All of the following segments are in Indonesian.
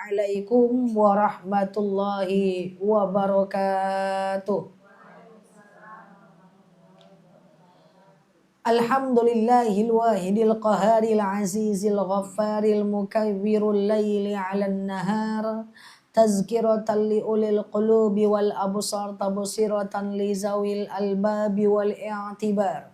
Assalamualaikum warahmatullahi wabarakatuh. Alhamdulillahil wahidil qaharil azizil ghaffaril mukawwirul laili 'alan nahar tazkiratan li ulil qulubi wal absar tabsiratan li zawil albabi wal i'tibar.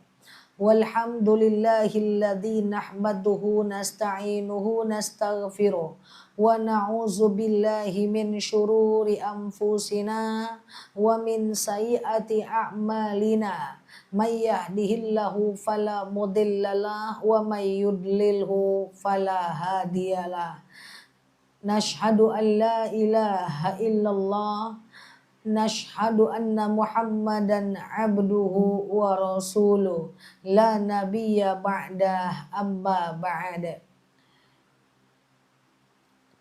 Walhamdulillahilladzi nahmaduhu nasta'inuhu nastaghfiruh wa na'udzu billahi min syururi anfusina wa min sayyiati a'malina may yahdihillahu fala mudhillalah wa may yudlilhu fala hadiyalah. Nashhadu an la ilaha illallah nashhadu anna Muhammadan abduhu wa rasuluh la nabiyya ba'dah amma ba'd.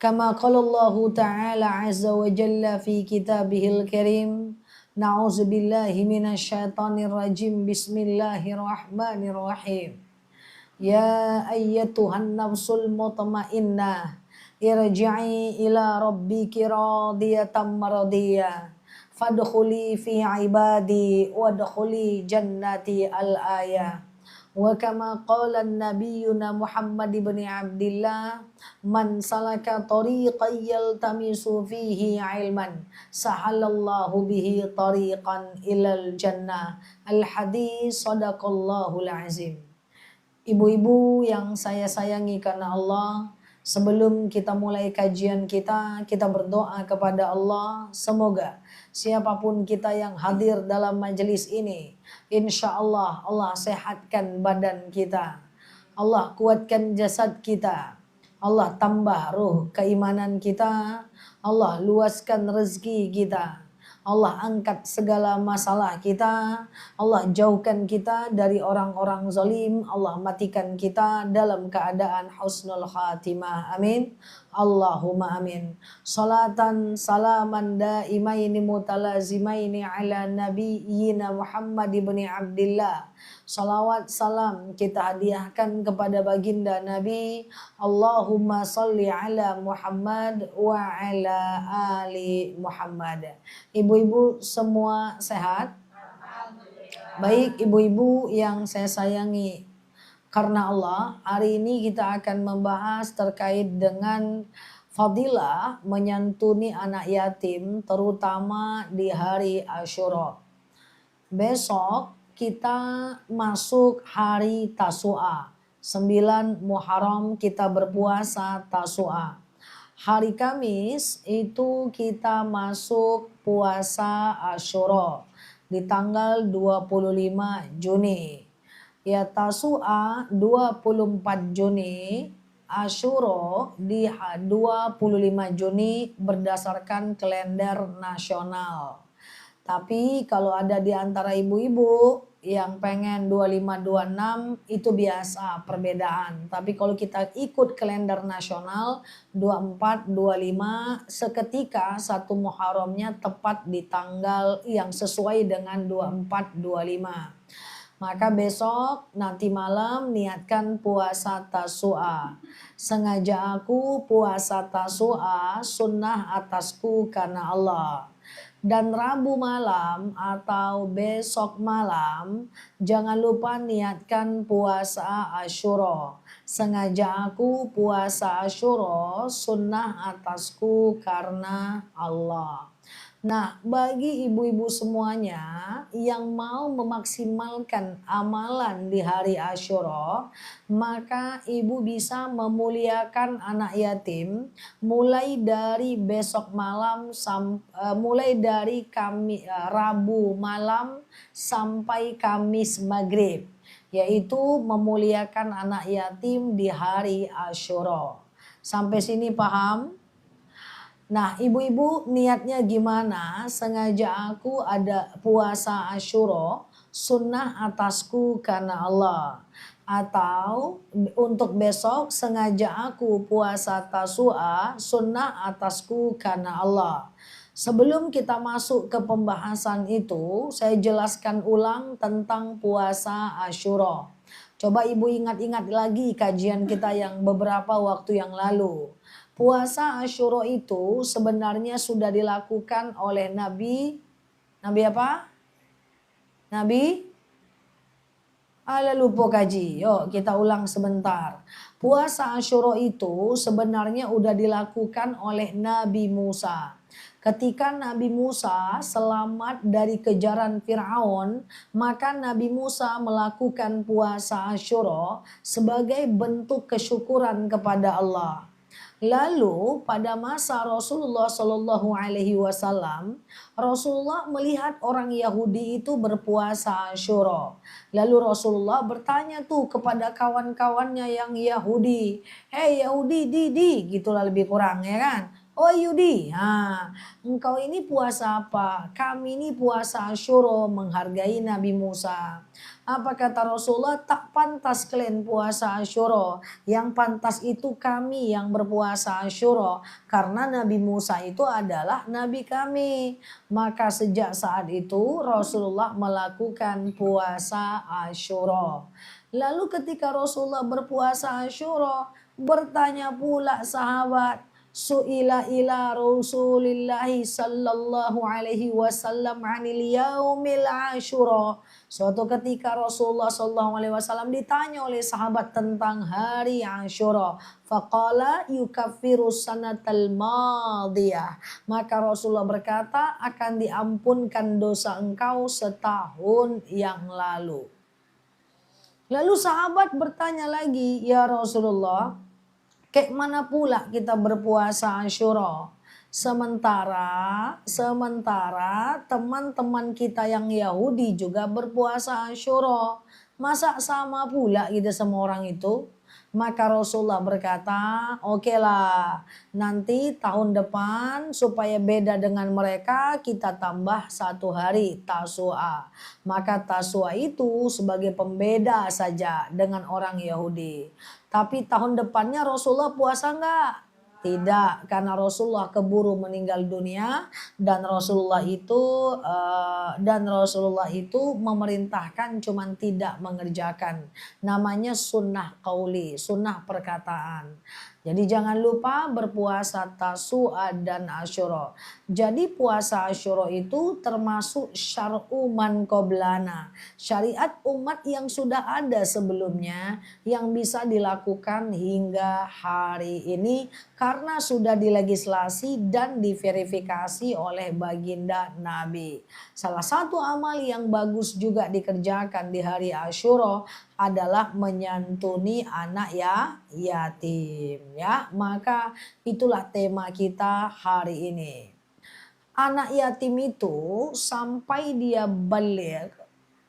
Kama qala Allah ta'ala azza wa jalla fi kitabihil karim, na'udzu billahi minasyaitonir rajim, bismillahirrahmanirrahim. Ya ayyatuhan nafsul mutmainnah irji'i ila rabbiki radiyatan maradiyah fadkhuli fi ibadi wadkhuli jannati al-ayah. Wa kama qala nabiyuna Muhammad ibn Abdillah, man salaka tariqan yaltamisu fihi ilman sahalallahu bihi tariqan ilal jannah. Al-hadis sadaqallahul azim. Ibu-ibu yang saya sayangi karena Allah, sebelum kita mulai kajian kita berdoa kepada Allah, semoga siapapun kita yang hadir dalam majelis ini, insya Allah Allah sehatkan badan kita, Allah kuatkan jasad kita, Allah tambah ruh keimanan kita, Allah luaskan rezeki kita, Allah angkat segala masalah kita, Allah jauhkan kita dari orang-orang zalim, Allah matikan kita dalam keadaan husnul khatimah. Amin. Allahumma amin. Salatan salaman daimaini mutalazimaini ala nabiyyina Muhammad ibn Abdillah. Salawat salam kita hadiahkan kepada baginda Nabi. Allahumma salli ala Muhammad wa ala ali Muhammad. Ibu-ibu semua sehat? Baik ibu-ibu yang saya sayangi karena Allah, hari ini kita akan membahas terkait dengan fadilah menyantuni anak yatim, terutama di hari Asyura. Besok kita masuk hari Tasu'a, 9 Muharram kita berpuasa Tasu'a. Hari Kamis itu kita masuk puasa Asyura di tanggal 25 Juni. Ya, Tasu'a 24 Juni, Asyura di 25 Juni berdasarkan kalender nasional. Tapi kalau ada di antara ibu-ibu yang pengen 25-26 itu biasa perbedaan. Tapi kalau kita ikut kalender nasional 24-25 seketika 1 Muharramnya tepat di tanggal yang sesuai dengan 24-25. Maka besok nanti malam niatkan puasa Tasu'a. Sengaja aku puasa Tasu'a, sunnah atasku karena Allah. Dan Rabu malam atau besok malam jangan lupa niatkan puasa Asyura. Sengaja aku puasa Asyura, sunnah atasku karena Allah. Nah, bagi ibu-ibu semuanya yang mau memaksimalkan amalan di hari Asyura, maka ibu bisa memuliakan anak yatim mulai dari besok malam, mulai dari Rabu malam sampai Kamis maghrib, yaitu memuliakan anak yatim di hari Asyura. Sampai sini paham? Nah, ibu-ibu niatnya gimana? Sengaja aku ada puasa Asyura, sunnah atasku karena Allah. Atau untuk besok sengaja aku puasa Tasu'a, sunnah atasku karena Allah. Sebelum kita masuk ke pembahasan itu, saya jelaskan ulang tentang puasa Asyura. Coba ibu ingat-ingat lagi kajian kita yang beberapa waktu yang lalu. Puasa Asyura itu sebenarnya sudah dilakukan oleh Nabi apa? Nabi lupa kaji. Yuk kita ulang sebentar. Puasa Asyura itu sebenarnya udah dilakukan oleh Nabi Musa. Ketika Nabi Musa selamat dari kejaran Fir'aun, maka Nabi Musa melakukan puasa Asyura sebagai bentuk kesyukuran kepada Allah. Lalu pada masa Rasulullah Shallallahu Alaihi Wasallam, Rasulullah melihat orang Yahudi itu berpuasa Asyura. Lalu Rasulullah bertanya tuh kepada kawan-kawannya yang Yahudi, "Hei Yahudi, gitulah lebih kurang ya kan? Oh Yahudi, engkau ini puasa apa? Kami ini puasa Asyura menghargai Nabi Musa." Apa kata Rasulullah? Tak pantas kalian puasa Asyura. Yang pantas itu kami yang berpuasa Asyura. Karena Nabi Musa itu adalah Nabi kami. Maka sejak saat itu Rasulullah melakukan puasa Asyura. Lalu ketika Rasulullah berpuasa Asyura, bertanya pula sahabat, Su'ila ila Rasulillahi sallallahu alaihi wasallam 'anil yaumil Asyura. Suatu ketika Rasulullah sallallahu alaihi wasallam ditanya oleh sahabat tentang hari Asyura. Faqala yukaffiru sanatal madiyah. Maka Rasulullah berkata akan diampunkan dosa engkau setahun yang lalu. Lalu sahabat bertanya lagi, "Ya Rasulullah, kayak mana pula kita berpuasa Asyura? Sementara teman-teman kita yang Yahudi juga berpuasa Asyura. Masa sama pula kita sama orang itu?" Maka Rasulullah berkata, "Oke lah, nanti tahun depan supaya beda dengan mereka kita tambah satu hari Tasu'a." Maka Tasu'a itu sebagai pembeda saja dengan orang Yahudi. Tapi tahun depannya Rasulullah puasa enggak? Tidak, karena Rasulullah keburu meninggal dunia dan Rasulullah itu memerintahkan cuman tidak mengerjakan. Namanya sunnah qauli, sunnah perkataan. Jadi jangan lupa berpuasa Tasu'a dan Asyura. Jadi puasa Asyura itu termasuk syar'u man qablana. Syariat umat yang sudah ada sebelumnya yang bisa dilakukan hingga hari ini karena sudah dilegislasi dan diverifikasi oleh baginda Nabi. Salah satu amal yang bagus juga dikerjakan di hari Asyura adalah menyantuni anak yatim ya. Maka itulah tema kita hari ini. Anak yatim itu sampai dia balik,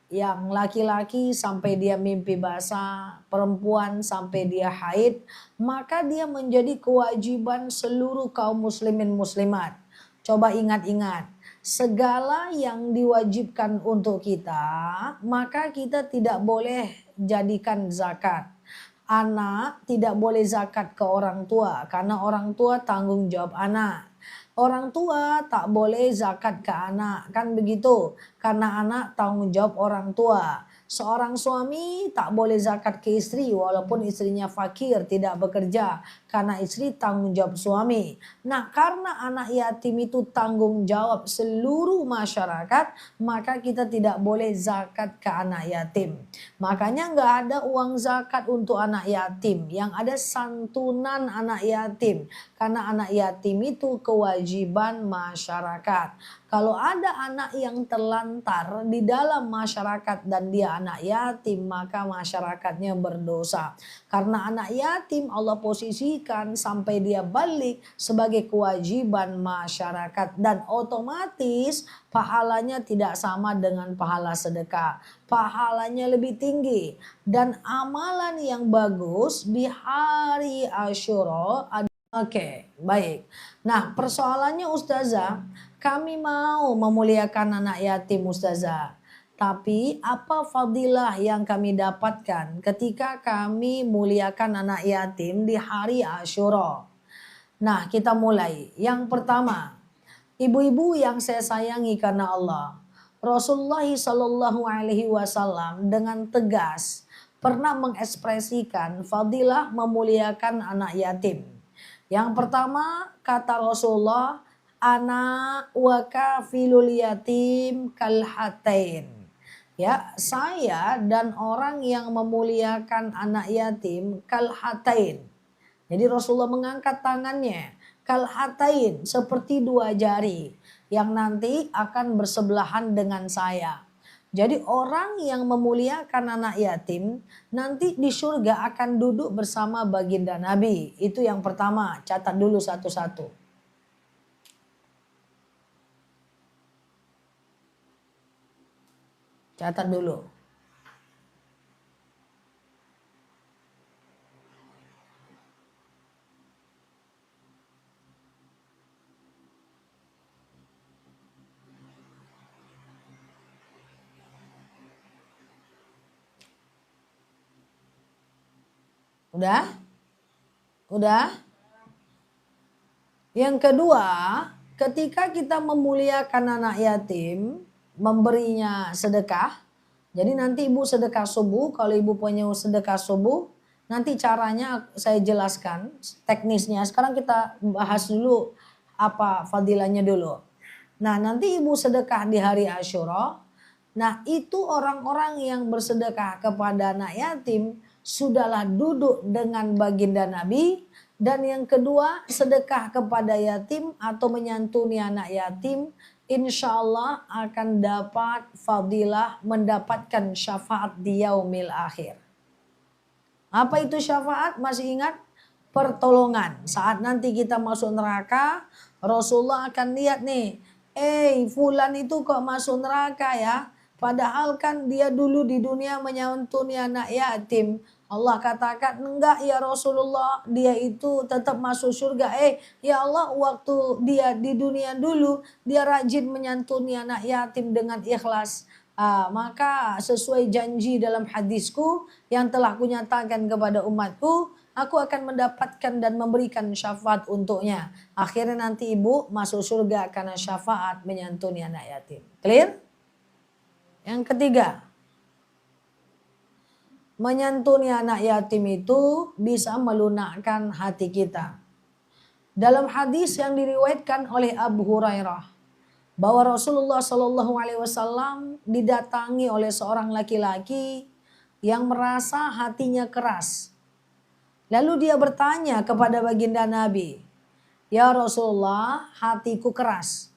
yang laki-laki sampai dia mimpi basah, perempuan sampai dia haid, maka dia menjadi kewajiban seluruh kaum muslimin muslimat. Coba ingat-ingat, segala yang diwajibkan untuk kita, maka kita tidak boleh jadikan zakat. Anak tidak boleh zakat ke orang tua karena orang tua tanggung jawab anak. Orang tua tak boleh zakat ke anak, kan begitu? Karena anak tanggung jawab orang tua. Seorang suami tak boleh zakat ke istri walaupun istrinya fakir tidak bekerja karena istri tanggung jawab suami. Nah, karena anak yatim itu tanggung jawab seluruh masyarakat, maka kita tidak boleh zakat ke anak yatim. Makanya nggak ada uang zakat untuk anak yatim, yang ada santunan anak yatim. Karena anak yatim itu kewajiban masyarakat. Kalau ada anak yang terlantar di dalam masyarakat dan dia anak yatim, maka masyarakatnya berdosa. Karena anak yatim Allah posisikan sampai dia balik sebagai kewajiban masyarakat. Dan otomatis pahalanya tidak sama dengan pahala sedekah. Pahalanya lebih tinggi. Dan amalan yang bagus di hari Asyura. Oke, baik. Nah, persoalannya Ustazah, kami mau memuliakan anak yatim Ustazah. Tapi apa fadilah yang kami dapatkan ketika kami muliakan anak yatim di hari Asyura? Nah, kita mulai. Yang pertama, ibu-ibu yang saya sayangi karena Allah. Rasulullah Shallallahu Alaihi Wasallam dengan tegas pernah mengekspresikan fadilah memuliakan anak yatim. Yang pertama kata Rasulullah, ana wa kafilul yatim kalhatain. Ya, saya dan orang yang memuliakan anak yatim kalhatain. Jadi Rasulullah mengangkat tangannya kalhatain seperti dua jari yang nanti akan bersebelahan dengan saya. Jadi orang yang memuliakan anak yatim nanti di surga akan duduk bersama baginda Nabi. Itu yang pertama, catat dulu satu-satu. Catat dulu. Udah? Udah? Yang kedua, ketika kita memuliakan anak yatim, memberinya sedekah. Jadi nanti ibu sedekah subuh, kalau ibu punya sedekah subuh, nanti caranya saya jelaskan teknisnya. Sekarang kita bahas dulu apa fadilahnya dulu. Nah nanti ibu sedekah di hari Asyura. Nah itu orang-orang yang bersedekah kepada anak yatim sudahlah duduk dengan baginda Nabi. Dan yang kedua sedekah kepada yatim atau menyantuni anak yatim insya Allah akan dapat fadilah mendapatkan syafaat di yaumil akhir. Apa itu syafaat? Masih ingat? Pertolongan. Saat nanti kita masuk neraka, Rasulullah akan lihat nih, fulan itu kok masuk neraka ya? Padahal kan dia dulu di dunia menyantuni anak yatim. Allah katakan enggak ya Rasulullah, dia itu tetap masuk surga. Ya Allah, waktu dia di dunia dulu dia rajin menyantuni anak yatim dengan ikhlas. Maka sesuai janji dalam hadisku yang telah kunyatakan kepada umatku, aku akan mendapatkan dan memberikan syafaat untuknya. Akhirnya nanti ibu masuk surga karena syafaat menyantuni anak yatim. Clear? Yang ketiga, menyantuni anak yatim itu bisa melunakkan hati kita. Dalam hadis yang diriwayatkan oleh Abu Hurairah, bahwa Rasulullah SAW didatangi oleh seorang laki-laki yang merasa hatinya keras. Lalu dia bertanya kepada baginda Nabi, ya Rasulullah, hatiku keras.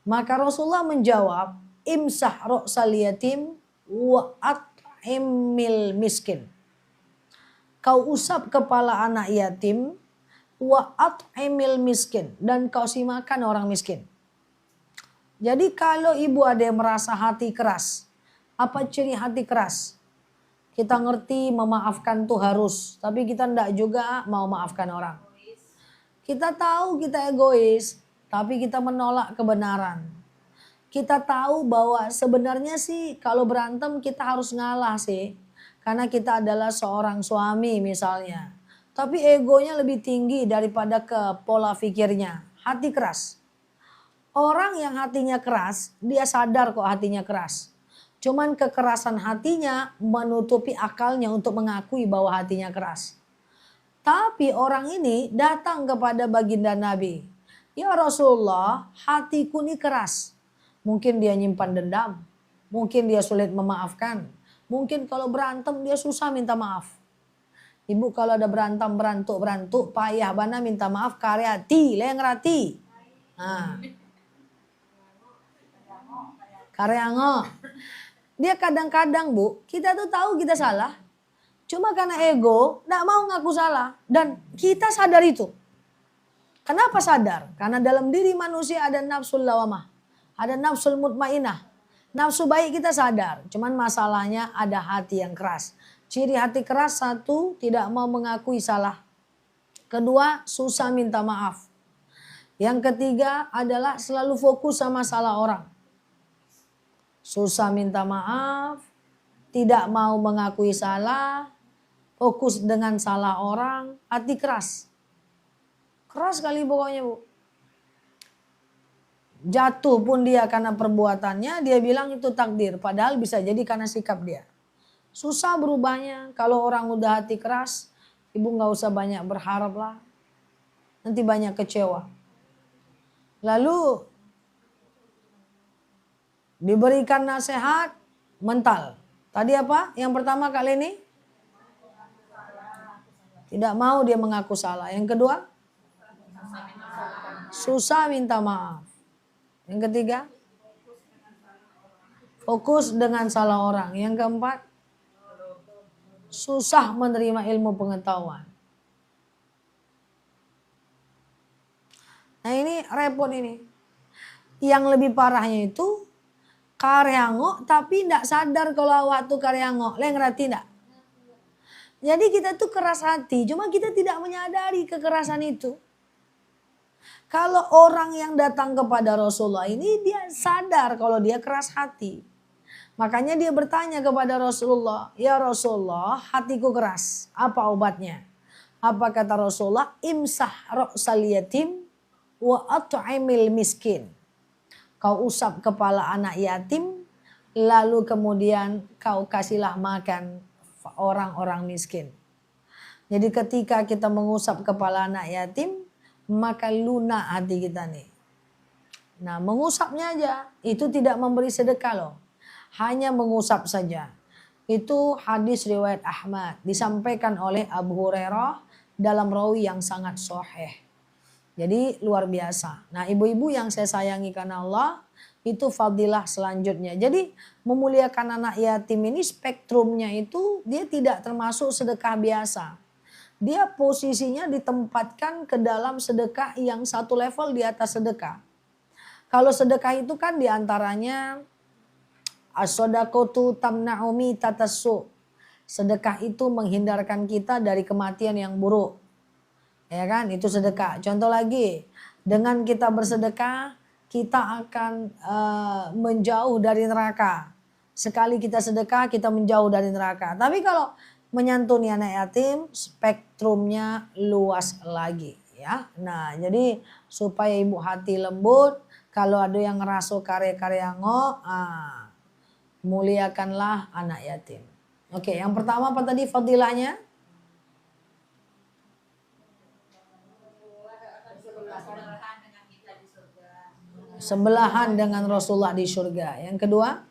Maka Rasulullah menjawab, imsah ra'sal yatim wa at'imil miskin. Kau usap kepala anak yatim wa at'imil miskin, dan kau kasih makan orang miskin. Jadi kalau ibu ada yang merasa hati keras, apa ciri hati keras? Kita ngerti memaafkan tuh harus, tapi kita enggak juga mau maafkan orang. Kita tahu kita egois, tapi kita menolak kebenaran. Kita tahu bahwa sebenarnya sih kalau berantem kita harus ngalah sih. Karena kita adalah seorang suami misalnya. Tapi egonya lebih tinggi daripada ke pola pikirnya. Hati keras. Orang yang hatinya keras, dia sadar kok hatinya keras. Cuman kekerasan hatinya menutupi akalnya untuk mengakui bahwa hatinya keras. Tapi orang ini datang kepada baginda Nabi. Ya Rasulullah, hatiku ini keras. Mungkin dia nyimpan dendam. Mungkin dia sulit memaafkan. Mungkin kalau berantem dia susah minta maaf. Ibu kalau ada berantem berantuk payah bana minta maaf karyati, lengrati. Nah. Karyango. Dia kadang-kadang bu, kita tuh tahu kita salah. Cuma karena ego, gak mau ngaku salah. Dan kita sadar itu. Kenapa sadar? Karena dalam diri manusia ada nafsul lawamah. Ada nafsul mutmainah. Nafsu baik kita sadar. Cuman masalahnya ada hati yang keras. Ciri hati keras, satu, tidak mau mengakui salah. Kedua, susah minta maaf. Yang ketiga adalah selalu fokus sama salah orang. Susah minta maaf, tidak mau mengakui salah, fokus dengan salah orang, hati keras. Keras sekali pokoknya bu. Jatuh pun dia karena perbuatannya, dia bilang itu takdir. Padahal bisa jadi karena sikap dia. Susah berubahnya. Kalau orang udah hati keras, ibu gak usah banyak berharap lah. nanti banyak kecewa. Lalu diberikan nasihat, mental. Tadi apa? Yang pertama kali ini tidak mau dia mengaku salah. Yang kedua, susah minta maaf. Yang ketiga, fokus dengan salah orang. Yang keempat, susah menerima ilmu pengetahuan. Nah ini repot ini. Yang lebih parahnya itu karyangok tapi tidak sadar kalau waktu karyangok. Leng ngerti tidak? Jadi kita tuh keras hati, cuma kita tidak menyadari kekerasan itu. Kalau orang yang datang kepada Rasulullah ini dia sadar kalau dia keras hati. Makanya dia bertanya kepada Rasulullah, ya Rasulullah hatiku keras, apa obatnya? Apa kata Rasulullah? Imsah ra'sal yatim wa at'imil miskin. Kau usap kepala anak yatim, lalu kemudian kau kasihlah makan orang-orang miskin. Jadi ketika kita mengusap kepala anak yatim, maka lunak hati kita nih. Nah mengusapnya aja, itu tidak memberi sedekah loh. Hanya mengusap saja. Itu hadis riwayat Ahmad, disampaikan oleh Abu Hurairah dalam rawi yang sangat sahih. Jadi luar biasa. Nah ibu-ibu yang saya sayangi karena Allah, itu fadilah selanjutnya. Jadi memuliakan anak yatim ini spektrumnya itu dia tidak termasuk sedekah biasa. Dia posisinya ditempatkan ke dalam sedekah yang satu level di atas sedekah. Kalau sedekah itu kan diantaranya as-shadaqatu tamna'u mitatasuh. Sedekah itu menghindarkan kita dari kematian yang buruk. Ya kan? Itu sedekah. Contoh lagi, dengan kita bersedekah kita akan menjauh dari neraka. Sekali kita sedekah kita menjauh dari neraka. Tapi kalau menyantuni anak yatim spektrumnya luas lagi ya. Nah jadi supaya ibu hati lembut, kalau ada yang ngerasa karya-karya muliakanlah anak yatim. Oke, yang pertama apa tadi fadilahnya? Sebelahan dengan Rasulullah di surga. Yang kedua,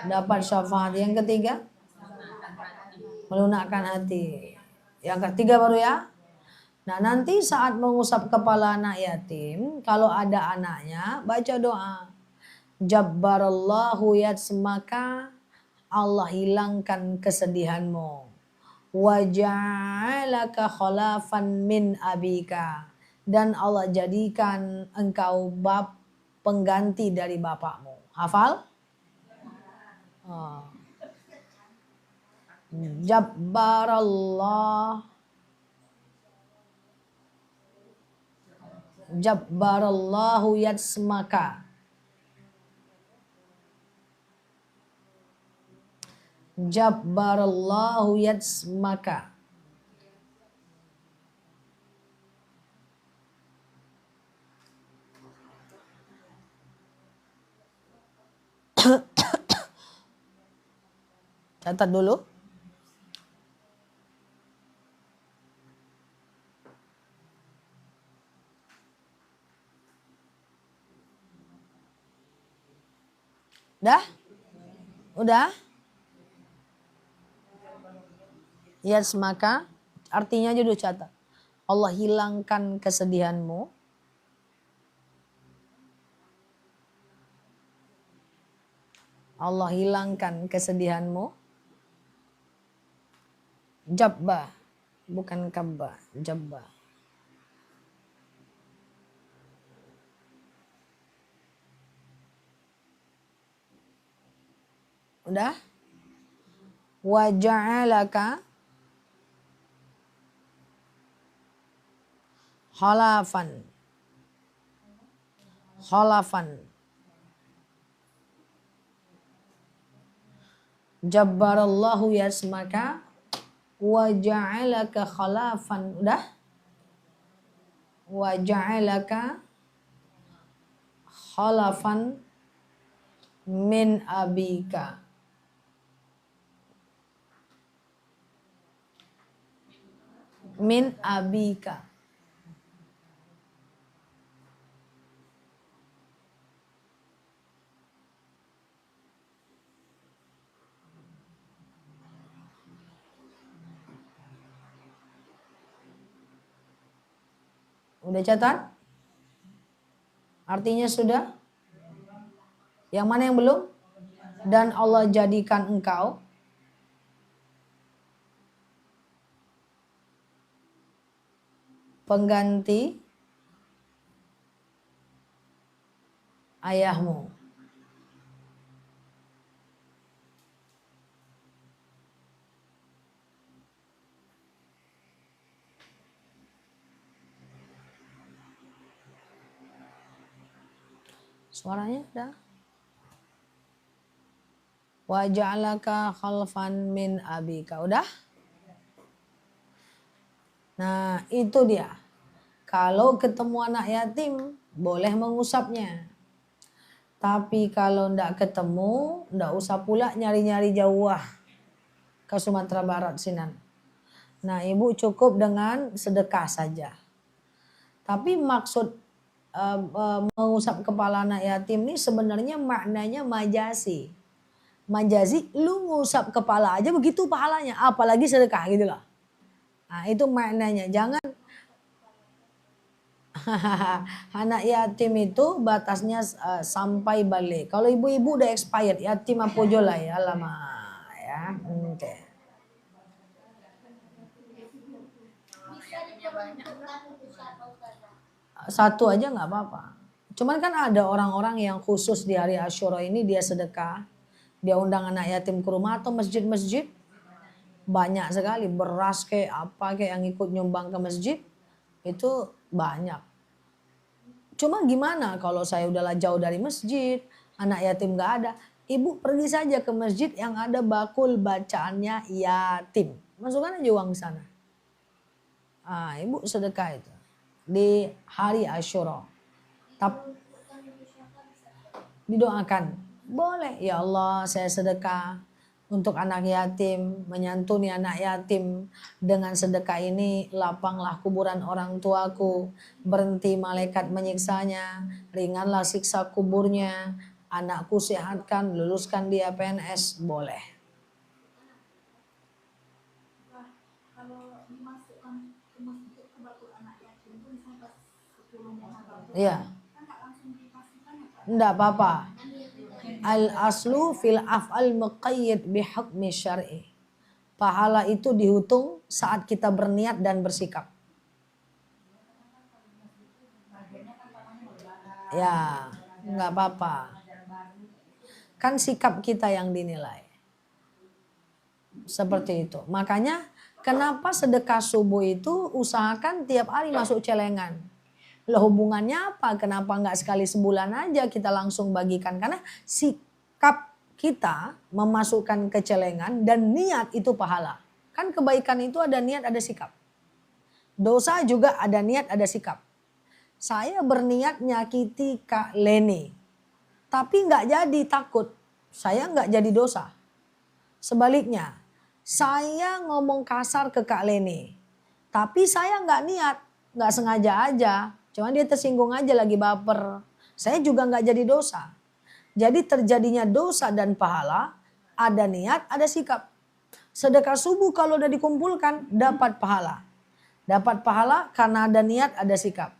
dapat syafaat. Yang ketiga, melunakkan hati. Yang ketiga baru ya. Nah nanti saat mengusap kepala anak yatim, kalau ada anaknya, baca doa. Jabbarallahu yatsmaka, Allah hilangkan kesedihanmu. Wa ja'alaka khalafan min abika, dan Allah jadikan engkau pengganti dari bapakmu. Hafal? Jabbarallahu yatsmaka. Jabbarallahu yatsmaka. Catat dulu. Udah? Udah? Yatsmaka artinya aja dulu catat. Allah hilangkan kesedihanmu. Allah hilangkan kesedihanmu. Jabba, bukan kabba, jabba. Udah? Wa ja'alaka khalafan. Khalafan. Jabbarallahu yasmaka wa ja'alaka khalafan. Udah? Wa ja'alaka khalafan min abika. min abika. Udah catat? Artinya sudah? Yang mana yang belum? Dan Allah jadikan engkau pengganti ayahmu. Suaranya ada. Wa ja'alaka khalfan min abika. Udah? Nah, itu dia. Kalau ketemu anak yatim, boleh mengusapnya. Tapi kalau ndak ketemu, ndak usah pula nyari-nyari jauh ke Sumatera Barat sinan. Nah, ibu cukup dengan sedekah saja. Tapi maksud mengusap kepala anak yatim ini sebenarnya maknanya majazi. Majazi, lu ngusap kepala aja begitu pahalanya, apalagi sedekah gitu loh. Nah, itu maknanya. Jangan anak yatim itu batasnya sampai balik. Kalau ibu-ibu udah expired, yatim apa jola ya, lama ya. Oke. Satu aja nggak apa-apa. Cuman kan ada orang-orang yang khusus di hari Asyura ini dia sedekah, dia undang anak yatim ke rumah atau masjid-masjid. Banyak sekali beras kayak apa kayak yang ikut nyumbang ke masjid itu banyak. Cuma gimana kalau saya udahlah jauh dari masjid, anak yatim nggak ada, ibu pergi saja ke masjid yang ada bakul bacaannya yatim, masukkan aja uang sana. Ibu sedekah itu di hari Asyura. Didoakan, boleh ya Allah saya sedekah untuk anak yatim, menyantuni anak yatim. Dengan sedekah ini lapanglah kuburan orang tuaku, berhenti malaikat menyiksanya, ringanlah siksa kuburnya, anakku sehatkan, luluskan dia PNS, boleh. Kalau dimasukkan ke masjid ke bakul anak yatim itu sampai 10-nya Iya. kan nggak langsung dipastikan ya Pak? Enggak apa-apa. Al aslu fil af'al muqayyad bihukmi syar'i. Pahala itu dihitung saat kita berniat dan bersikap. Ya, enggak apa-apa. Kan sikap kita yang dinilai. Seperti itu. Makanya kenapa sedekah subuh itu usahakan tiap hari masuk celengan. Lah hubungannya apa? Kenapa nggak sekali sebulan aja kita langsung bagikan? Karena sikap kita memasukkan ke celengan dan niat itu pahala. Kan kebaikan itu ada niat, ada sikap. Dosa juga ada niat, ada sikap. Saya berniat nyakiti Kak Leni. Tapi nggak jadi, takut. Saya nggak jadi dosa. Sebaliknya, saya ngomong kasar ke Kak Leni. Tapi saya nggak niat, nggak sengaja aja. Cuma dia tersinggung aja lagi baper. Saya juga nggak jadi dosa. Jadi terjadinya dosa dan pahala, ada niat, ada sikap. Sedekah subuh kalau udah dikumpulkan, dapat pahala. Dapat pahala karena ada niat, ada sikap.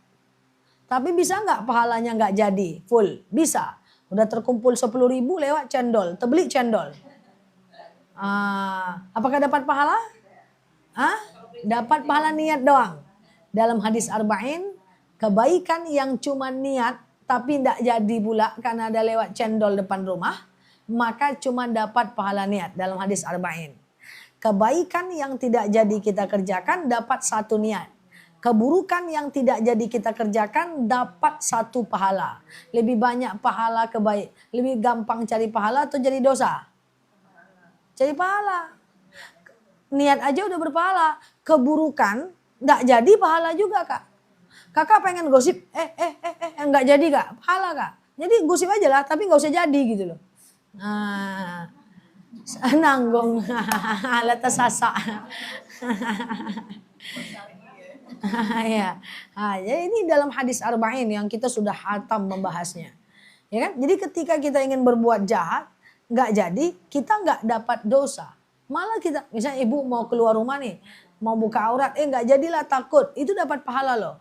Tapi bisa nggak pahalanya nggak jadi full? Bisa. Udah terkumpul 10.000 lewat cendol, terbeli cendol. Apakah dapat pahala? Dapat pahala niat doang. Dalam hadis arba'in, kebaikan yang cuma niat tapi tidak jadi pula karena ada lewat cendol depan rumah, maka cuma dapat pahala niat dalam hadis arba'in. Kebaikan yang tidak jadi kita kerjakan dapat satu niat. Keburukan yang tidak jadi kita kerjakan dapat satu pahala. Lebih banyak pahala kebaik. Lebih gampang cari pahala atau jadi dosa? Cari pahala. Niat aja udah berpahala. Keburukan nggak jadi pahala juga Kak. Kakak pengen gosip, nggak jadi Kak, pahala Kak. Jadi gosip aja lah, tapi nggak usah jadi gitu loh. Nanggung, letas sasa. Ya. Jadi ini dalam hadis arba'in yang kita sudah hatam membahasnya. Ya kan? Jadi ketika kita ingin berbuat jahat, nggak jadi, kita nggak dapat dosa. Malah kita, misalnya ibu mau keluar rumah nih, mau buka aurat, nggak jadilah takut, itu dapat pahala loh.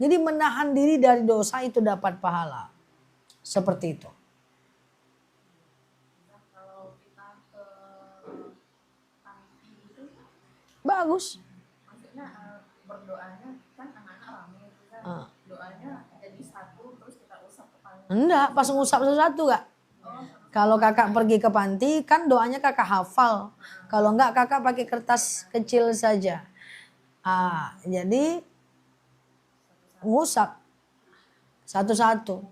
Jadi menahan diri dari dosa itu dapat pahala. Seperti itu. Kalau kita ke panti itu, Bagus. maksudnya berdoanya kan anak-anak ramai itu kan, doanya jadi satu terus kita usap kepala. Enggak, pas ngusap satu-satu Kak. Kalau kakak pergi ke panti kan doanya kakak hafal. Kalau enggak kakak pakai kertas kecil saja. Jadi ngusap satu-satu.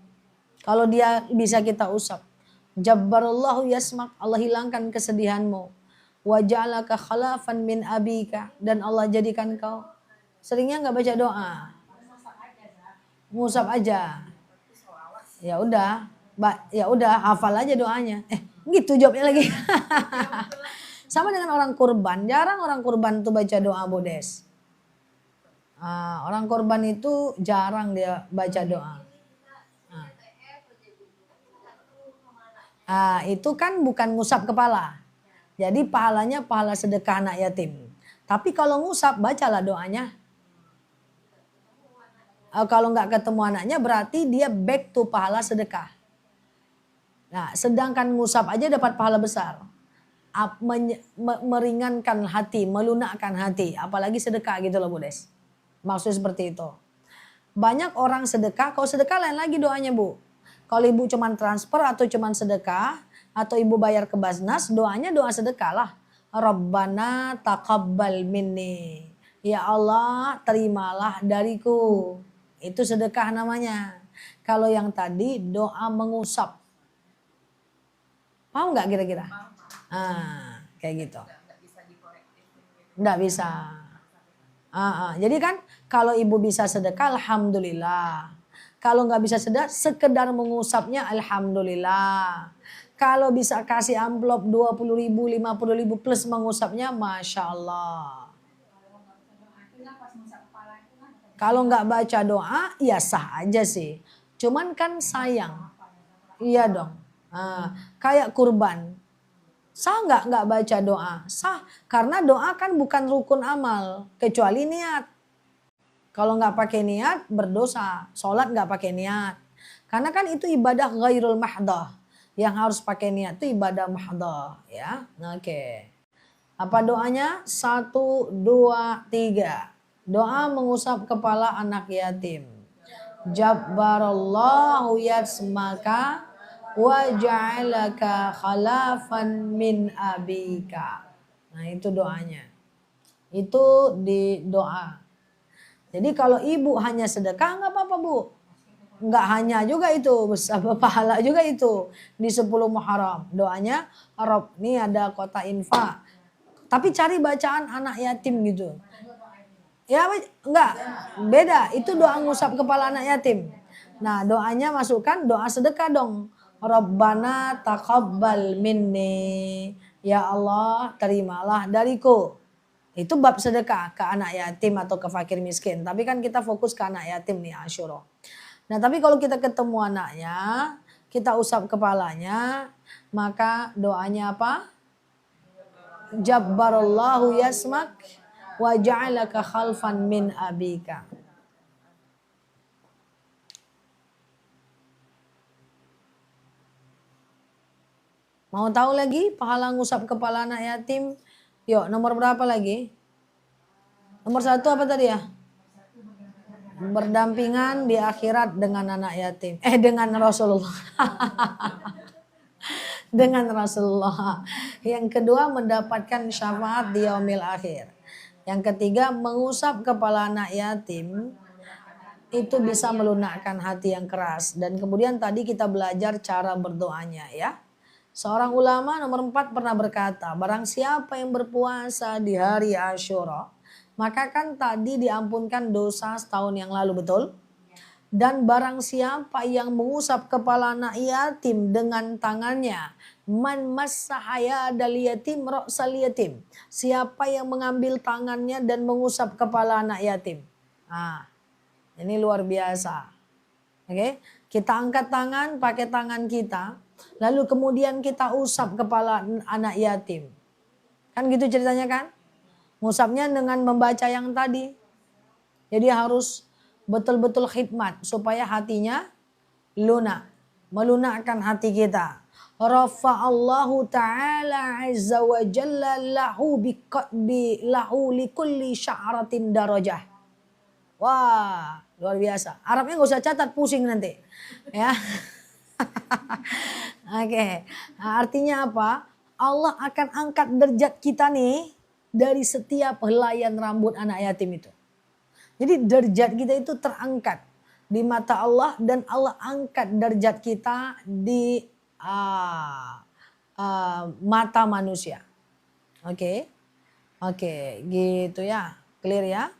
Kalau dia bisa kita usap. Jabbarallahu yasmak, Allah hilangkan kesedihanmu. Wa ja'alaka khalafan min abika, dan Allah jadikan kau. Seringnya enggak baca doa. Ngusap aja. Ya udah. Ya udah, hafal aja doanya. Gitu jawabnya lagi. Sama dengan orang kurban, jarang orang kurban tuh baca doa Bodes. Orang kurban itu jarang dia baca doa. Itu kan bukan ngusap kepala. Jadi pahalanya pahala sedekah anak yatim. Tapi kalau ngusap bacalah doanya. Kalau nggak ketemu anaknya berarti dia back to pahala sedekah. Nah, sedangkan ngusap aja dapat pahala besar. Meringankan hati, melunakkan hati. Apalagi sedekah gitu loh Bu Des. Maksudnya seperti itu. Banyak orang sedekah, kalau sedekah lain lagi doanya Bu. Kalau ibu cuman transfer atau cuman sedekah, atau ibu bayar ke Basnas, doanya doa sedekah lah. Rabbana taqabbal minni. Ya Allah, terimalah dariku. Itu sedekah namanya. Kalau yang tadi doa mengusap. Paham nggak kira-kira? Kayak gitu. Nggak bisa. Jadi kan kalau ibu bisa sedekah, alhamdulillah. Kalau nggak bisa sedekah, sekedar mengusapnya, alhamdulillah. Kalau bisa kasih amplop 20.000, 50.000 plus mengusapnya, masya Allah. Kalau nggak baca doa, ya sah aja sih. Cuman kan sayang. Iya dong. Kayak kurban. Sah nggak baca doa? Sah. Karena doa kan bukan rukun amal. Kecuali niat. Kalau nggak pakai niat, berdosa. Sholat nggak pakai niat. Karena kan itu ibadah ghairul mahdah. Yang harus pakai niat itu ibadah mahdah. Ya, oke. Apa doanya? 1, 2, 3. Doa mengusap kepala anak yatim. Jabbarallahu yasmaka wa ja'alaka khalafan min abika. Nah itu doanya. Itu di doa. Jadi kalau ibu hanya sedekah nggak apa-apa Bu. Nggak hanya juga itu, pahala juga itu. Di 10 Muharram. Doanya, Rob, ini ada kota infak. Tapi cari bacaan anak yatim gitu. Ya enggak, beda. Itu doa ngusap kepala anak yatim. Nah doanya masukkan doa sedekah dong. Rabbana taqabbal minni. Ya Allah terimalah dariku. Itu bab sedekah ke anak yatim atau ke fakir miskin. Tapi kan kita fokus ke anak yatim nih Asyura. Nah tapi kalau kita ketemu anaknya, kita usap kepalanya, maka doanya apa? Jabbarallahu yasmak wa ja'alaka khalfan min abika. Mau tahu lagi pahala ngusap kepala anak yatim? Yuk, nomor berapa lagi? Nomor 1 apa tadi ya? Berdampingan di akhirat dengan anak yatim. Dengan Rasulullah. Dengan Rasulullah. Yang kedua mendapatkan syafaat di yaumil akhir. Yang ketiga mengusap kepala anak yatim. Itu bisa melunakkan hati yang keras. Dan kemudian tadi kita belajar cara berdoanya ya. Seorang ulama nomor 4 pernah berkata, barang siapa yang berpuasa di hari Asyura, maka kan tadi diampunkan dosa setahun yang lalu, betul? Dan barang siapa yang mengusap kepala anak yatim dengan tangannya, man massahaya dal yatim ra'sal yatim. Siapa yang mengambil tangannya dan mengusap kepala anak yatim. Nah, ini luar biasa. Oke, kita angkat tangan pakai tangan kita, lalu kemudian kita usap kepala anak yatim. Kan gitu ceritanya kan? Ngusapnya dengan membaca yang tadi. Jadi harus betul-betul khidmat supaya hatinya lunak, melunakkan hati kita. Rafa'allahu ta'ala azza wa jalla lahu lahu likulli sya'ratin darajah. Wah, luar biasa. Arabnya nggak usah catat, pusing nanti. Ya. Oke. Nah, artinya apa? Allah akan angkat derajat kita nih dari setiap helaian rambut anak yatim itu. Jadi derajat kita itu terangkat di mata Allah dan Allah angkat derajat kita di mata manusia. Oke. Oke, gitu ya. Clear ya?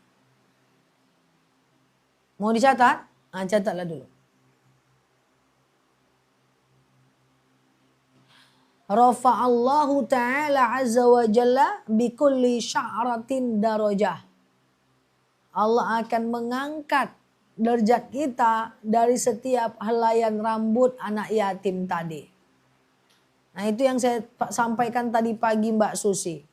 Mau dicatat? Nah, catatlah dulu. Rafa'allahu ta'ala azza wa jalla bikulli sya'ratin darajah. Allah akan mengangkat derajat kita dari setiap helaian rambut anak yatim tadi. Nah, itu yang saya sampaikan tadi pagi Mbak Susi.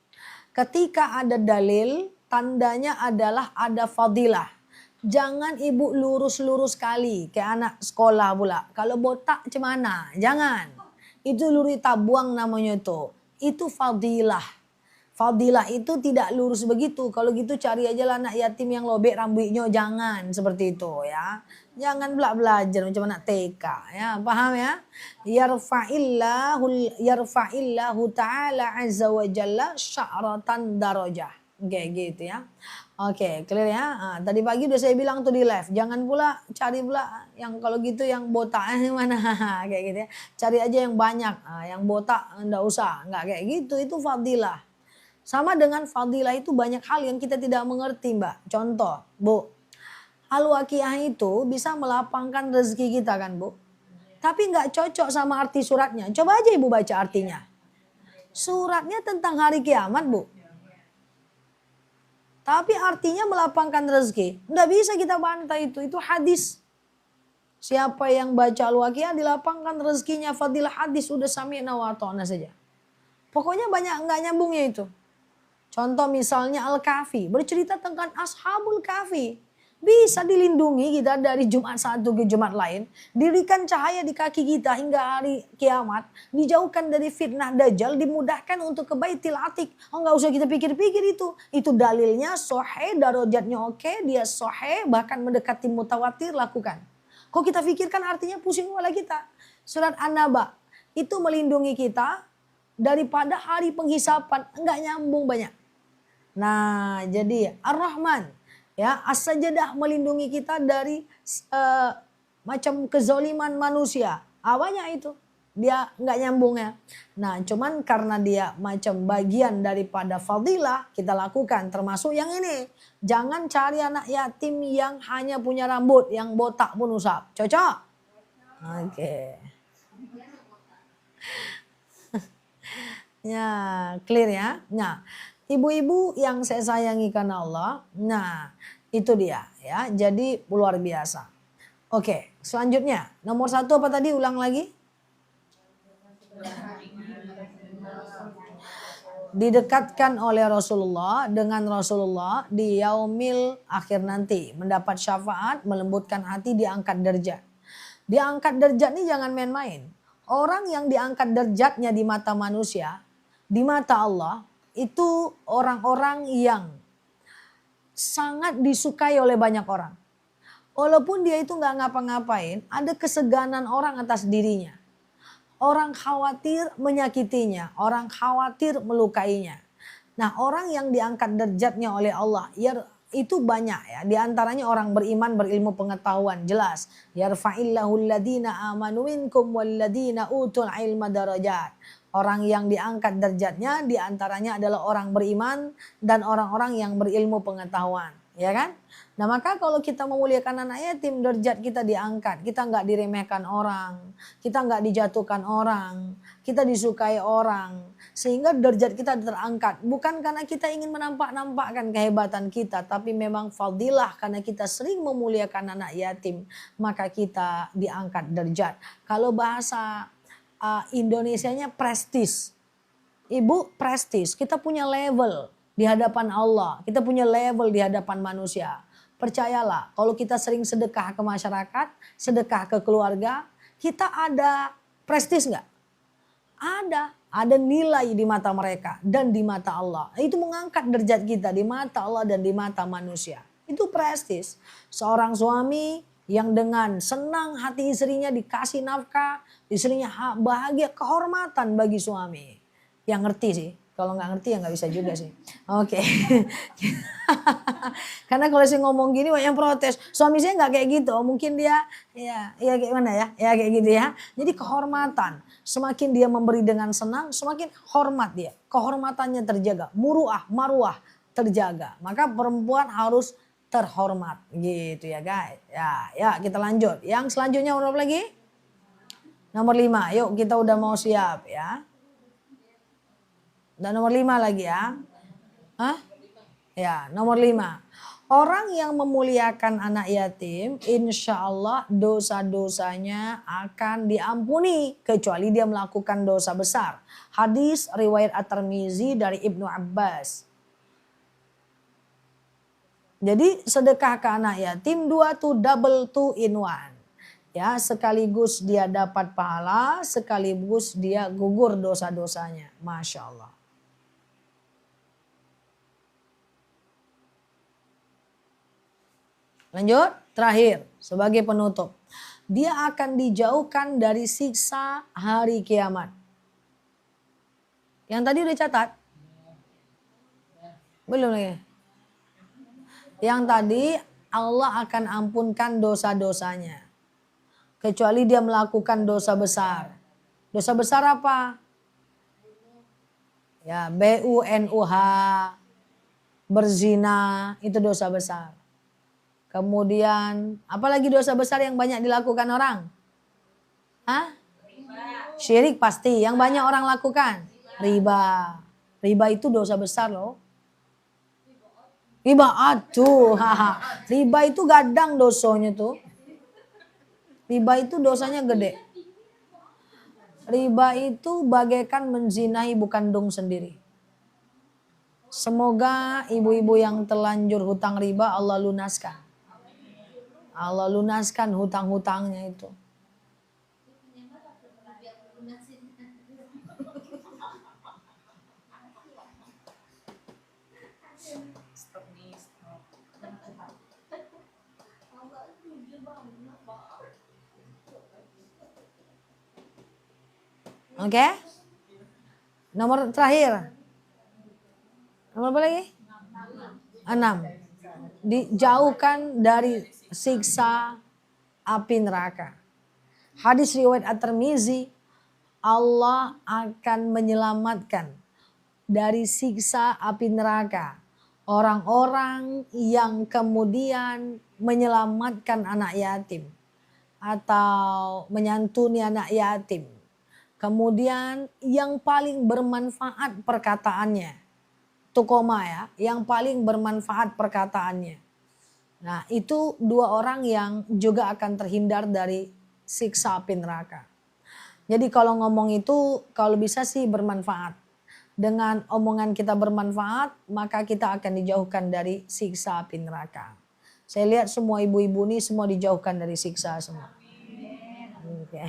Ketika ada dalil, tandanya adalah ada fadilah. Jangan ibu lurus-lurus kali kayak anak sekolah pula. Kalau botak cemana? Jangan. Itu lurita buang namanya itu. Itu fadilah. Fadilah itu tidak lurus begitu. Kalau gitu cari aja lah anak yatim yang lobek rambutnya. Jangan seperti itu ya. Jangan belajar macam anak TK ya. Paham ya? Yarfa'illahu ta'ala azza wa jalla sya'ratan darajah. Oke gitu ya. Oke, clear ya. Nah, tadi pagi udah saya bilang tuh di live, jangan pula cari pula yang kalau gitu yang botak mana kayak gitu ya. Cari aja yang banyak. Nah, yang botak enggak usah, enggak kayak gitu. Itu fadilah. Sama dengan fadilah itu banyak hal yang kita tidak mengerti, Mbak. Contoh, Bu. Al-Waqiah itu bisa melapangkan rezeki kita kan, Bu. Tapi enggak cocok sama arti suratnya. Coba aja Ibu baca artinya. Suratnya tentang hari kiamat, Bu. Tapi artinya melapangkan rezeki. Nggak bisa kita bantah itu. Itu hadis. Siapa yang baca Al-Waqiah dilapangkan rezekinya. Fadilah hadis udah sami'na wa ata'na saja. Pokoknya banyak nggak nyambungnya itu. Contoh misalnya Al-Kahfi. Bercerita tentang Ashabul Kahfi. Bisa dilindungi kita dari Jumat satu ke Jumat lain. Dirikan cahaya di kaki kita hingga hari kiamat. Dijauhkan dari fitnah Dajjal. Dimudahkan untuk ke Baitil Atiq. Oh, nggak usah kita pikir-pikir itu. Itu dalilnya sahih, darajatnya oke. Dia sahih, bahkan mendekati mutawatir, lakukan. Kok kita pikirkan artinya pusing kepala kita. Surat An-Naba. Itu melindungi kita daripada hari penghisapan. Enggak nyambung banyak. Nah, jadi Ar-Rahman. Ya, As-Sajdah melindungi kita dari macam kezoliman manusia. Awalnya itu dia nggak nyambung ya. Nah, cuman karena dia macam bagian daripada fadilah kita lakukan. Termasuk yang ini. Jangan cari anak yatim yang hanya punya rambut, yang botak pun usap. Cocok? Oke. Ya, clear ya. Nah, ibu-ibu yang saya sayangi karena Allah. Nah, itu dia ya. Jadi luar biasa. Oke, selanjutnya. Nomor 1 apa tadi? Ulang lagi. Didekatkan oleh Rasulullah dengan Rasulullah di yaumil akhir nanti. Mendapat syafaat, melembutkan hati, diangkat derajat. Diangkat derajat ini jangan main-main. Orang yang diangkat derajatnya di mata manusia, di mata Allah, itu orang-orang yang sangat disukai oleh banyak orang. Walaupun dia itu nggak ngapa-ngapain, ada keseganan orang atas dirinya. Orang khawatir menyakitinya, orang khawatir melukainya. Nah, orang yang diangkat derajatnya oleh Allah, ya itu banyak ya. Di antaranya orang beriman, berilmu pengetahuan, jelas. Yarfa'illahu alladhina amanu minkum walladhina utul ilma darajat. Orang yang diangkat derajatnya diantaranya adalah orang beriman dan orang-orang yang berilmu pengetahuan. Ya kan? Nah maka kalau kita memuliakan anak yatim, derajat kita diangkat. Kita nggak diremehkan orang, kita nggak dijatuhkan orang, kita disukai orang. Sehingga derajat kita terangkat. Bukan karena kita ingin menampak-nampakkan kehebatan kita, tapi memang fadilah karena kita sering memuliakan anak yatim, maka kita diangkat derajat. Kalau bahasa Indonesianya prestis. Ibu, prestis. Kita punya level di hadapan Allah. Kita punya level di hadapan manusia. Percayalah, kalau kita sering sedekah ke masyarakat, sedekah ke keluarga, kita ada prestis nggak? Ada nilai di mata mereka dan di mata Allah. Itu mengangkat derajat kita di mata Allah dan di mata manusia. Itu prestis. Seorang suami yang dengan senang hati istrinya dikasih nafkah, istrinya bahagia, kehormatan bagi suami. Yang ngerti sih. Kalau nggak ngerti ya nggak bisa juga sih. Oke. Karena kalau saya ngomong gini banyak yang protes. Suami saya nggak kayak gitu. Oh, mungkin dia ya kayak mana ya? Ya kayak gitu ya. Jadi kehormatan. Semakin dia memberi dengan senang, semakin hormat dia. Kehormatannya terjaga. Muruah, maruah terjaga. Maka perempuan harus terhormat gitu ya guys. Ya kita lanjut. Yang selanjutnya nomor apa lagi? Nomor 5. Yuk kita udah mau siap ya. Dan nomor 5 lagi ya. Hah? Ya, nomor 5. Orang yang memuliakan anak yatim, insya Allah dosa-dosanya akan diampuni. Kecuali dia melakukan dosa besar. Hadis riwayat At-Tirmizi dari Ibnu Abbas. Jadi sedekah ke anak yatim 2 tuh double 2 in 1. Ya, sekaligus dia dapat pahala, sekaligus dia gugur dosa-dosanya. Masya Allah. Lanjut, terakhir sebagai penutup. Dia akan dijauhkan dari siksa hari kiamat. Yang tadi udah catat? Belum lagi. Yang tadi Allah akan ampunkan dosa-dosanya. Kecuali dia melakukan dosa besar. Dosa besar apa? Ya, BUNUH, berzina, itu dosa besar. Kemudian, apalagi dosa besar yang banyak dilakukan orang? Hah? Syirik pasti, yang banyak orang lakukan. Riba. Riba itu dosa besar loh. Riba, aduh. Riba itu gadang dosanya tuh. Riba itu dosanya gede. Riba itu bagaikan menzinahi bukan dong sendiri. Semoga ibu-ibu yang terlanjur hutang riba Allah lunaskan. Allah lunaskan hutang-hutangnya itu. Oke? Nomor terakhir. Nomor apa lagi? 6. Dijauhkan dari siksa api neraka. Hadis riwayat At-Tirmizi, Allah akan menyelamatkan dari siksa api neraka orang-orang yang kemudian menyelamatkan anak yatim atau menyantuni anak yatim. Kemudian yang paling bermanfaat perkataannya. Itu koma ya, yang paling bermanfaat perkataannya. Nah, itu 2 orang yang juga akan terhindar dari siksa api neraka. Jadi kalau ngomong itu kalau bisa sih bermanfaat. Dengan omongan kita bermanfaat, maka kita akan dijauhkan dari siksa api neraka. Saya lihat semua ibu-ibu ini semua dijauhkan dari siksa semua. Oke.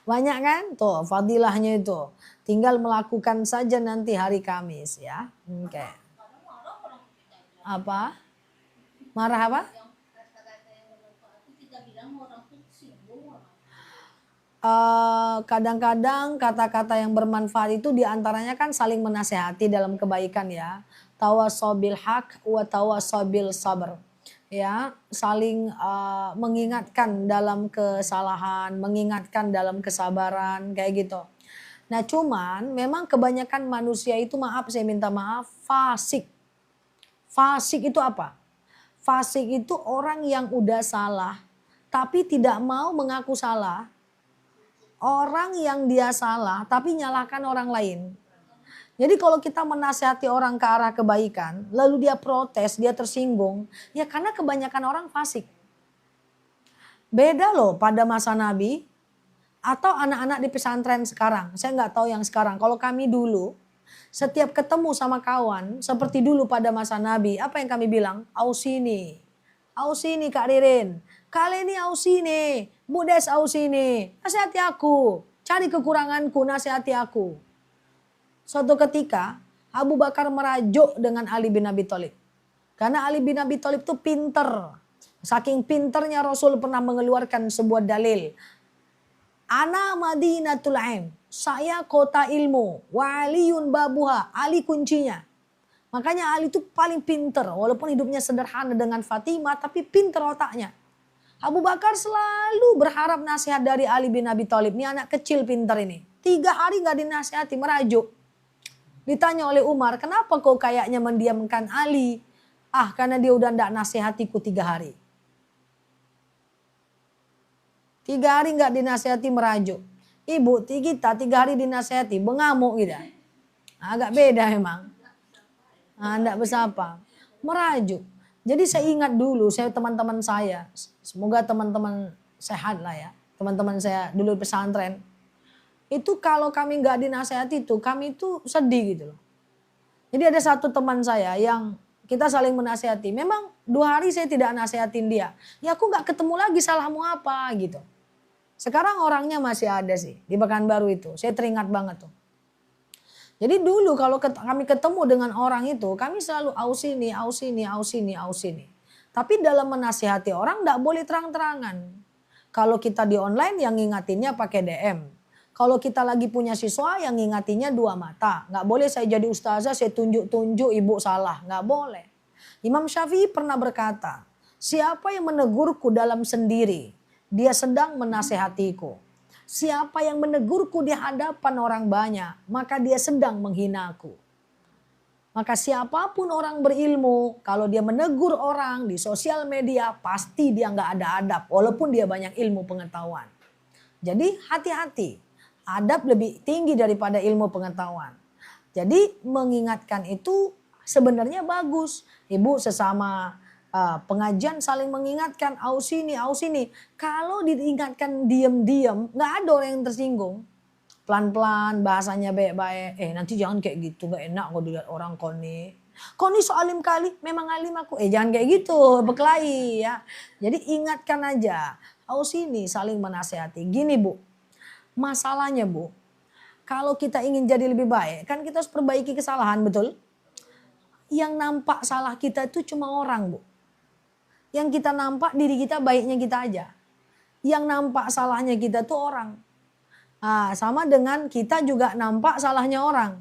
Banyak kan? Tuh fadilahnya itu. Tinggal melakukan saja nanti hari Kamis ya. Oke. Apa? Marah apa? Kadang-kadang kata-kata yang bermanfaat itu diantaranya kan saling menasehati dalam kebaikan ya. Tawasobil haq wa tawasobil sabr. Ya, saling mengingatkan dalam kesalahan, mengingatkan dalam kesabaran kayak gitu. Nah cuman memang kebanyakan manusia itu maaf saya minta maaf fasik. Fasik itu apa? Fasik itu orang yang udah salah tapi tidak mau mengaku salah. Orang yang dia salah tapi nyalahkan orang lain. Jadi kalau kita menasihati orang ke arah kebaikan, lalu dia protes, dia tersinggung, ya karena kebanyakan orang fasik. Beda loh pada masa Nabi atau anak-anak di pesantren sekarang. Saya nggak tahu yang sekarang. Kalau kami dulu, setiap ketemu sama kawan, seperti dulu pada masa Nabi, apa yang kami bilang? Ausini, ausini Kak Ririn, kali ini ausini, Bu Des ausini, nasihati aku, cari kekuranganku, nasihati aku. Suatu ketika Abu Bakar merajuk dengan Ali bin Abi Thalib. Karena Ali bin Abi Thalib itu pinter. Saking pinternya Rasul pernah mengeluarkan sebuah dalil. Ana Madinatul Ilm. Saya kota ilmu. Waliyun babuha. Ali kuncinya. Makanya Ali itu paling pinter. Walaupun hidupnya sederhana dengan Fatimah. Tapi pinter otaknya. Abu Bakar selalu berharap nasihat dari Ali bin Abi Thalib. Ini anak kecil pinter ini. 3 hari gak dinasihati, merajuk. Ditanya oleh Umar, kenapa kau kayaknya mendiamkan Ali? Ah, karena dia udah ndak nasihatiku 3 hari. 3 hari nggak dinasihati merajuk. Ibu kita 3 hari dinasihati, bengamuk gitu. Agak beda memang. Ndak bersapa. Merajuk. Jadi saya ingat dulu, saya teman-teman saya, semoga teman-teman sehat lah ya. Teman-teman saya dulu pesantren. Itu kalau kami nggak dinasehati itu, kami itu sedih gitu loh. Jadi ada satu teman saya yang kita saling menasehati. Memang 2 hari saya tidak nasehatin dia. Ya aku nggak ketemu lagi salahmu apa gitu. Sekarang orangnya masih ada sih di Pekanbaru itu. Saya teringat banget tuh. Jadi dulu kalau kami ketemu dengan orang itu, kami selalu ausini, ausini, ausini, ausini. Tapi dalam menasehati orang nggak boleh terang-terangan. Kalau kita di online yang ngingatinnya pakai DM. Kalau kita lagi punya siswa yang ngingatinya 2 mata. Nggak boleh saya jadi ustazah, saya tunjuk-tunjuk ibu salah. Nggak boleh. Imam Syafi'i pernah berkata, siapa yang menegurku dalam sendiri, dia sedang menasehatiku. Siapa yang menegurku di hadapan orang banyak, maka dia sedang menghinaku. Maka siapapun orang berilmu, kalau dia menegur orang di sosial media, pasti dia nggak ada adab. Walaupun dia banyak ilmu pengetahuan. Jadi hati-hati. Adab lebih tinggi daripada ilmu pengetahuan. Jadi mengingatkan itu sebenarnya bagus. Ibu sesama pengajian saling mengingatkan, ausini, ausini. Kalau diingatkan diam-diam, nggak ada orang yang tersinggung. Pelan-pelan, bahasanya baik-baik. Nanti jangan kayak gitu, nggak enak kalau dilihat orang koni. Koni so alim kali, memang alim aku. Jangan kayak gitu, berkelahi ya. Jadi ingatkan aja, ausini saling menasehati. Gini Bu. Masalahnya Bu, kalau kita ingin jadi lebih baik, kan kita harus perbaiki kesalahan, betul? Yang nampak salah kita itu cuma orang Bu. Yang kita nampak diri kita baiknya kita aja. Yang nampak salahnya kita tuh orang. Sama dengan kita juga nampak salahnya orang.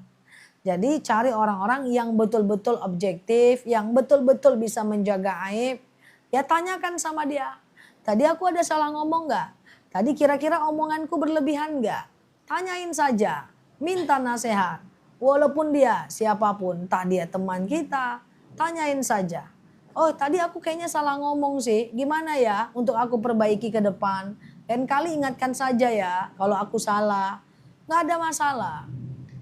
Jadi cari orang-orang yang betul-betul objektif, yang betul-betul bisa menjaga aib. Ya tanyakan sama dia, tadi aku ada salah ngomong gak? Tadi kira-kira omonganku berlebihan gak? Tanyain saja, minta nasihat. Walaupun dia siapapun, entah dia teman kita, tanyain saja. Oh tadi aku kayaknya salah ngomong sih, gimana ya untuk aku perbaiki ke depan. Dan kali ingatkan saja ya kalau aku salah, gak ada masalah.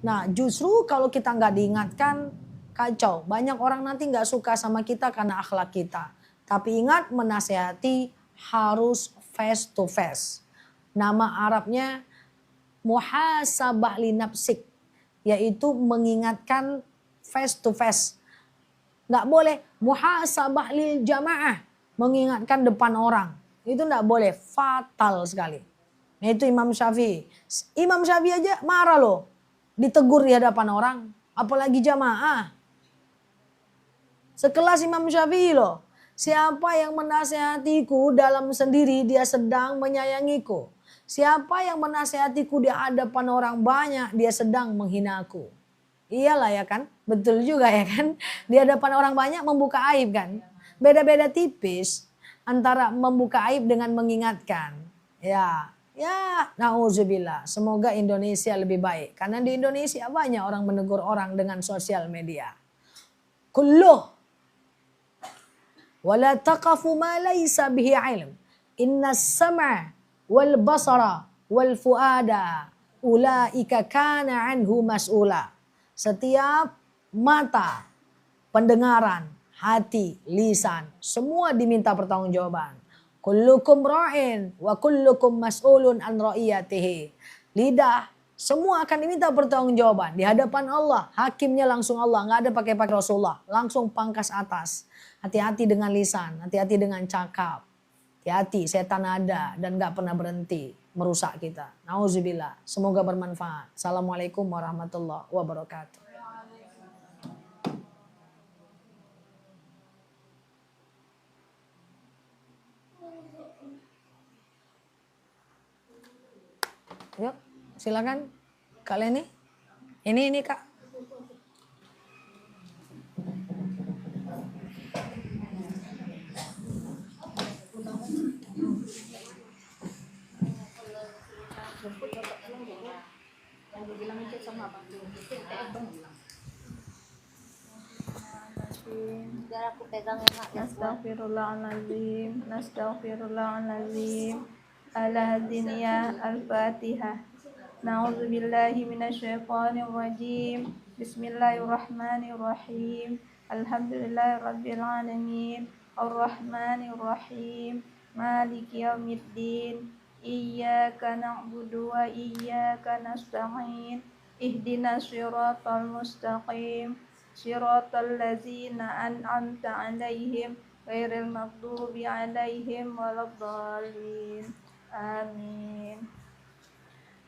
Nah justru kalau kita gak diingatkan, kacau. Banyak orang nanti gak suka sama kita karena akhlak kita. Tapi ingat menasehati harus face to face. Nama Arabnya muhasabah li nafsik, yaitu mengingatkan face to face. Nggak boleh muhasabah lil jamaah, mengingatkan depan orang. Itu nggak boleh, fatal sekali. Nah itu Imam Syafi'i. Imam Syafi'i aja marah loh, ditegur di hadapan orang, apalagi jamaah. Sekelas Imam Syafi'i loh. Siapa yang menasehatiku dalam sendiri, dia sedang menyayangiku. Siapa yang menasehatiku di hadapan orang banyak, dia sedang menghinaku. Iyalah ya kan, betul juga ya kan. Di hadapan orang banyak membuka aib kan. Beda-beda tipis antara membuka aib dengan mengingatkan. Ya, na'udzubillah. Semoga Indonesia lebih baik. Karena di Indonesia banyak orang menegur orang dengan sosial media. Kulluh Wala taqafu ma laysa bihi ilm. Inna sam'a wal basara wal fuada ulaika kana anhu mas'ula. Setiap mata, pendengaran, hati, lisan, semua diminta pertanggungjawaban. Kullukum ra'in wa kullukum mas'ulun an ra'iyatihi. Lidah, semua akan diminta pertanggungjawaban di hadapan Allah. Hakimnya langsung Allah, nggak ada pakai-pakai Rasulullah, langsung pangkas atas. Hati-hati dengan lisan, hati-hati dengan cakap. Hati-hati, setan ada dan nggak pernah berhenti merusak kita. Nauzubillah. Semoga bermanfaat. Assalamualaikum warahmatullahi wabarakatuh. Yuk, silakan Kak Leni. Ini Kak. Biar aku pegang enak. Astaghfirullahaladzim, astaghfirullahaladzim. Al-Hadiniyah Al-Fatihah. Na'udzubillahi minasyaitonirrajim. Bismillahirrahmanirrahim. Alhamdulillahirabbil alamin. Ar-Rahmanirrahim. Maliki yaumiddin. Iyyaka na'budu wa iyyaka nasta'in. Ihdinas siratal mustaqim. Siratal ladzina an'amta 'alaihim ghairil maghdubi 'alaihim waladdallin. Amin.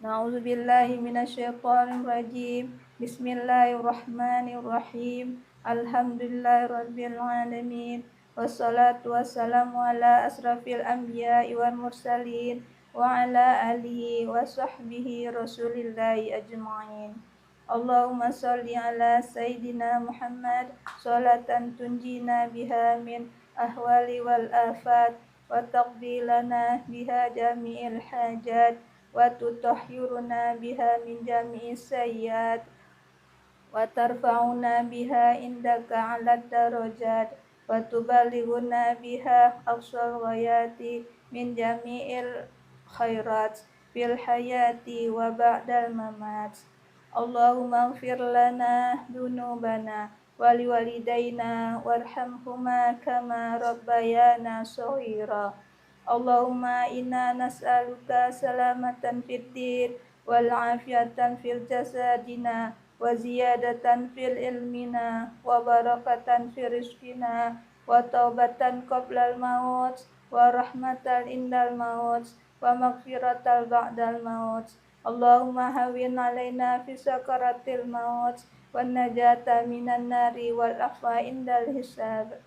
Na'udzubillahi minasyaitonir rajim. Bismillahirrahmanirrahim. Alhamdulillahirabbil alamin. Wassalatu wassalamu ala asrafil anbiya'i wal mursalin wa ala alihi wa sahbihi rasulillahi ajma'in. Allahumma salli ala Sayyidina Muhammad salatan tunjina biha min ahwali wal afat wa taqbilana biha jami'il hajat wa tutahhiruna biha min jami'is sayyiat wa tarfa'una biha indaka 'alad darajat wa tubalighuna biha aqsal ghayati min jami'il khairat fil hayati wa ba'dal mamat. Allahumma ighfir lana dzunubana wa liwalidayna warhamhuma kama rabbayana shaghira. Allahumma inna nas'aluka salamatan fid din wal afiyatan fil jasadina wa ziyadatan fil ilmina wa barakatan fil rizqina wa taubatan qablal maut wa rahmatan indal maut wa maghfiratan ba'dal maut. Allahumma hawwin alaina fi sakaratil maut wan najata minan nari wal afwa indal hisab.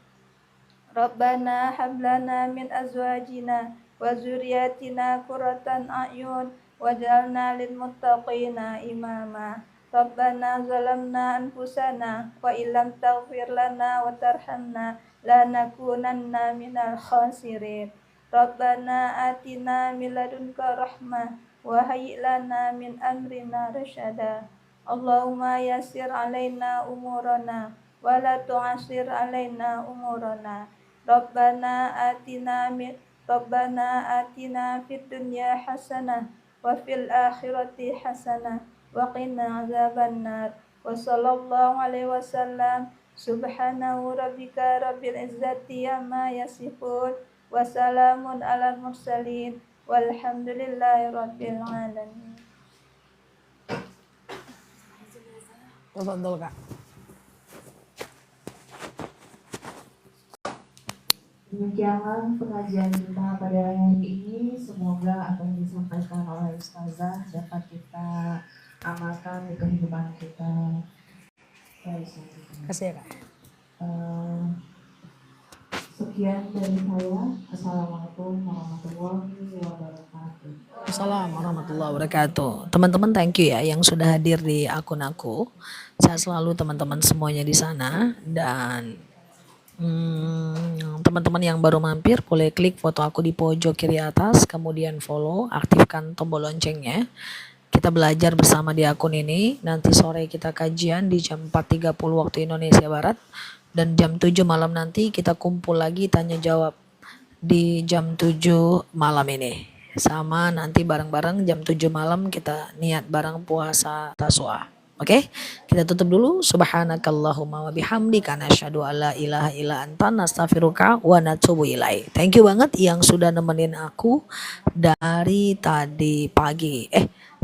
Rabbana hab lana min azwajina wa dzurriyyatina qurratan a'yun waj'alna lil muttaqina imama. Rabbana zalamna anfusana wa illam taghfir lana wa tarhamna lanakunanna minal khasirin. Rabbana atina min ladunka rahmah wa hayyi' lana min amrina rasyada. Allahumma yassir alaina umurana wa la tu'assir alaina umurana. Rabbana atina fid dunya hasanah wa fil akhirati hasanah wa qina azabannar. Wa sallallahu alaihi wasallam. Subhanahu rabbika rabbil izzati amma yasifun wa salamun alal mursalin walhamdulillahi rabbil alamin. Tafadhol Kak. Demikianlah pengajian kita pada hari ini. Semoga apa yang disampaikan oleh Ustazah dapat kita amalkan di kehidupan kita. Kasih ya Kak. Sekian dari saya. Assalamualaikum warahmatullahi wabarakatuh. Assalamualaikum warahmatullahi wabarakatuh. Teman-teman thank you ya yang sudah hadir di akun aku. Saya selalu teman-teman semuanya di sana dan teman-teman yang baru mampir boleh klik foto aku di pojok kiri atas, kemudian follow, aktifkan tombol loncengnya. Kita belajar bersama di akun ini. Nanti sore kita kajian di jam 4.30 waktu Indonesia Barat, Dan jam 7 malam nanti kita kumpul lagi tanya jawab di jam 7 malam ini. Sama nanti bareng-bareng jam 7 malam kita niat bareng puasa Tasu'a. Oke, kita tutup dulu. Subhanakallahumma wa bihamdika nasyhadu alla ilaha illa anta nastaghfiruka wa natubu ilaik. Thank you banget yang sudah nemenin aku dari tadi pagi.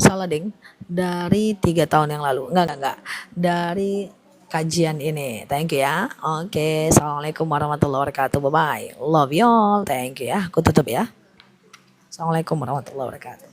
Salah ding. Dari 3 tahun yang lalu. Enggak. Dari kajian ini. Thank you ya. Oke, assalamualaikum warahmatullahi wabarakatuh. Bye bye. Love you all. Thank you ya. Aku tutup ya. Assalamualaikum warahmatullahi wabarakatuh.